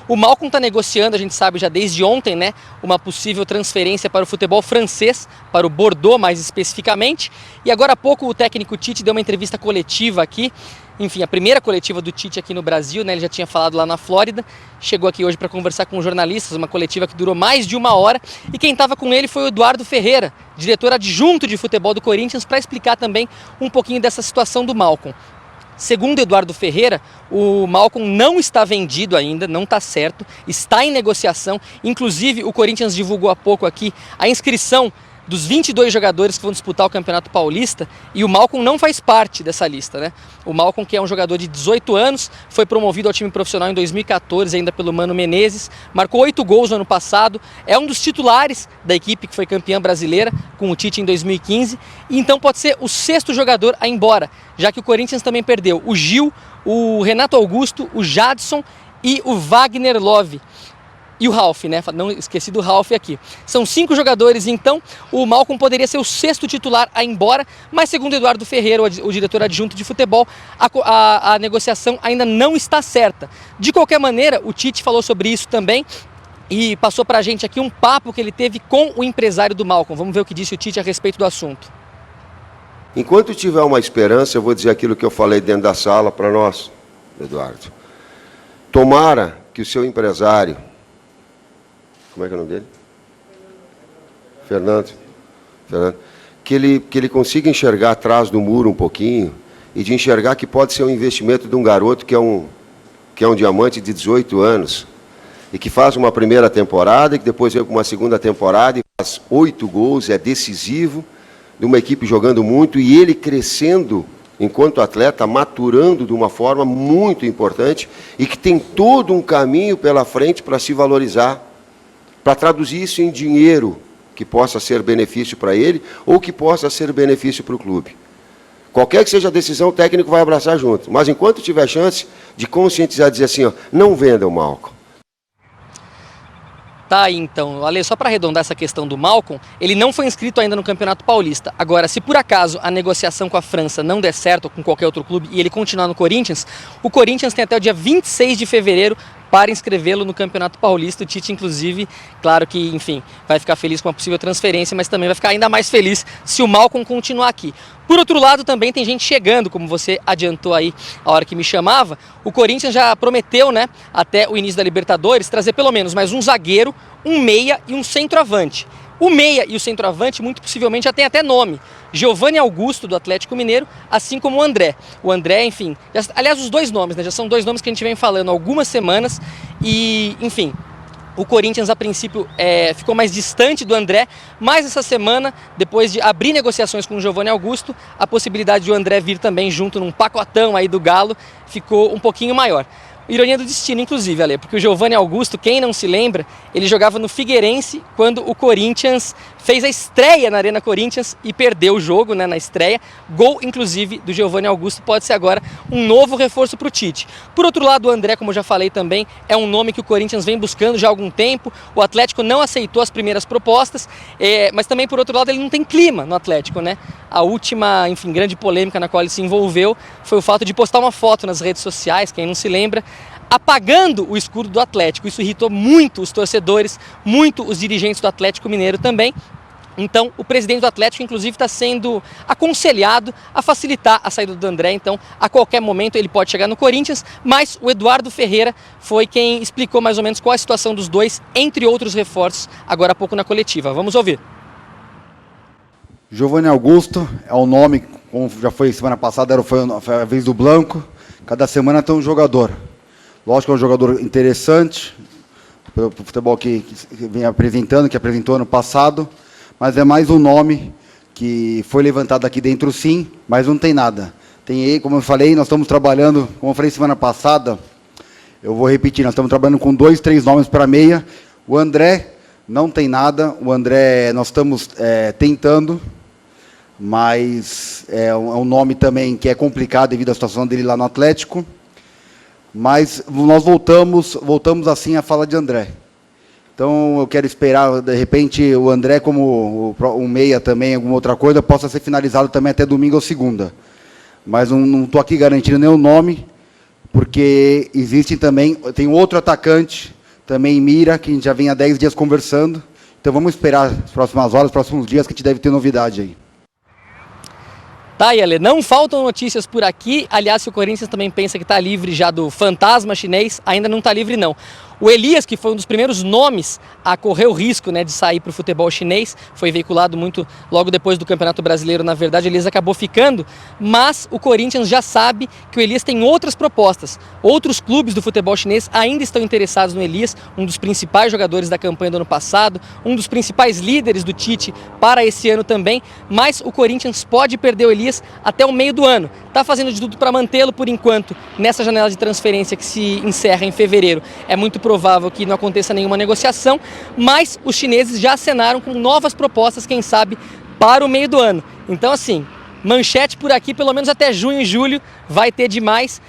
O Malcom está negociando, a gente sabe já desde ontem, né, uma possível transferência para o futebol francês, para o Bordeaux mais especificamente. E agora há pouco o técnico Tite deu uma entrevista coletiva aqui, enfim, a primeira coletiva do Tite aqui no Brasil, né, ele já tinha falado lá na Flórida, chegou aqui hoje para conversar com jornalistas, uma coletiva que durou mais de 1 hora, e quem estava com ele foi o Eduardo Ferreira, diretor adjunto de futebol do Corinthians, para explicar também um pouquinho dessa situação do Malcom. Segundo Eduardo Ferreira, o Malcom não está vendido ainda, não está certo, está em negociação. Inclusive, o Corinthians divulgou há pouco aqui a inscrição dos 22 jogadores que vão disputar o Campeonato Paulista, e o Malcom não faz parte dessa lista, né? O Malcom, que é um jogador de 18 anos, foi promovido ao time profissional em 2014, ainda pelo Mano Menezes, marcou 8 gols no ano passado, é um dos titulares da equipe que foi campeã brasileira com o Tite em 2015, e então pode ser o 6º jogador a ir embora, já que o Corinthians também perdeu o Gil, o Renato Augusto, o Jadson e o Wagner Love. E o Ralf, né? Não esqueci do Ralf aqui. São 5 jogadores, então o Malcom poderia ser o 6º titular a ir embora, mas segundo Eduardo Ferreira, o diretor adjunto de futebol, a negociação ainda não está certa. De qualquer maneira, o Tite falou sobre isso também e passou pra gente aqui um papo que ele teve com o empresário do Malcom. Vamos ver o que disse o Tite a respeito do assunto. Enquanto tiver uma esperança, eu vou dizer aquilo que eu falei dentro da sala para nós, Eduardo. Tomara que o seu empresário... Como é que é o nome dele? Fernando. Que ele consiga enxergar atrás do muro um pouquinho e de enxergar que pode ser um investimento de um garoto que é um diamante de 18 anos e que faz uma primeira temporada e que depois vem para uma segunda temporada e faz 8 gols, é decisivo, de uma equipe jogando muito e ele crescendo enquanto atleta, maturando de uma forma muito importante e que tem todo um caminho pela frente para se valorizar, para traduzir isso em dinheiro que possa ser benefício para ele ou que possa ser benefício para o clube. Qualquer que seja a decisão, o técnico vai abraçar junto. Mas enquanto tiver chance de conscientizar, dizer assim, ó, não venda o Malcom. Tá aí então, Ale, só para arredondar essa questão do Malcom, ele não foi inscrito ainda no Campeonato Paulista. Agora, se por acaso a negociação com a França não der certo ou com qualquer outro clube e ele continuar no Corinthians, o Corinthians tem até o dia 26 de fevereiro para inscrevê-lo no Campeonato Paulista. O Tite, inclusive, claro que, enfim, vai ficar feliz com a possível transferência, mas também vai ficar ainda mais feliz se o Malcom continuar aqui. Por outro lado, também tem gente chegando, como você adiantou aí a hora que me chamava. O Corinthians já prometeu, né, até o início da Libertadores, trazer pelo menos mais um zagueiro, um meia e um centroavante. O meia e o centroavante, muito possivelmente, já tem até nome. Giovanni Augusto, do Atlético Mineiro, assim como o André. O André, enfim... aliás, os dois nomes, né? Já são 2 nomes que a gente vem falando há algumas semanas. E, enfim, o Corinthians, a princípio, ficou mais distante do André. Mas essa semana, depois de abrir negociações com o Giovanni Augusto, a possibilidade de o André vir também junto num pacotão aí do Galo ficou um pouquinho maior. Ironia do destino, inclusive, Ale, porque o Giovanni Augusto, quem não se lembra, ele jogava no Figueirense quando o Corinthians fez a estreia na Arena Corinthians e perdeu o jogo, né, na estreia. Gol, inclusive, do Giovanni Augusto, pode ser agora um novo reforço para o Tite. Por outro lado, o André, como eu já falei também, é um nome que o Corinthians vem buscando já há algum tempo. O Atlético não aceitou as primeiras propostas, mas também, por outro lado, ele não tem clima no Atlético, né? A última, enfim, grande polêmica na qual ele se envolveu foi o fato de postar uma foto nas redes sociais, quem não se lembra, apagando o escudo do Atlético. Isso irritou muito os torcedores, muito os dirigentes do Atlético Mineiro também. Então, o presidente do Atlético, inclusive, está sendo aconselhado a facilitar a saída do André. Então, a qualquer momento ele pode chegar no Corinthians, mas o Eduardo Ferreira foi quem explicou mais ou menos qual é a situação dos dois, entre outros reforços, agora há pouco na coletiva. Vamos ouvir. Giovanni Augusto é o nome, como já foi semana passada, foi a vez do Blanco. Cada semana tem um jogador. Lógico que é um jogador interessante, pelo futebol que vem apresentando, que apresentou ano passado, mas é mais um nome que foi levantado aqui dentro sim, mas não tem nada. Tem, como eu falei, nós estamos trabalhando, como eu falei semana passada, eu vou repetir, nós estamos trabalhando com 2, 3 nomes para meia. O André não tem nada, o André nós estamos tentando, mas é um nome também que é complicado devido à situação dele lá no Atlético. Mas nós voltamos assim a falar de André. Então eu quero esperar, de repente, o André como um meia também, alguma outra coisa, possa ser finalizado também até domingo ou segunda. Mas não estou aqui garantindo nenhum nome, porque existe também, tem outro atacante também em mira, que a gente já vem há 10 dias conversando. Então vamos esperar as próximas horas, os próximos dias, que a gente deve ter novidade aí. Tá, Yale, não faltam notícias por aqui. Aliás, se o Corinthians também pensa que está livre já do fantasma chinês, ainda não está livre não. O Elias, que foi um dos primeiros nomes a correr o risco, né, de sair para o futebol chinês, foi veiculado muito logo depois do Campeonato Brasileiro, na verdade o Elias acabou ficando, mas o Corinthians já sabe que o Elias tem outras propostas. Outros clubes do futebol chinês ainda estão interessados no Elias, um dos principais jogadores da campanha do ano passado, um dos principais líderes do Tite para esse ano também, mas o Corinthians pode perder o Elias até o meio do ano. Está fazendo de tudo para mantê-lo por enquanto nessa janela de transferência que se encerra em fevereiro. É muito provável que não aconteça nenhuma negociação, mas os chineses já acenaram com novas propostas, quem sabe, para o meio do ano. Então, assim, manchete por aqui, pelo menos até junho e julho, vai ter demais.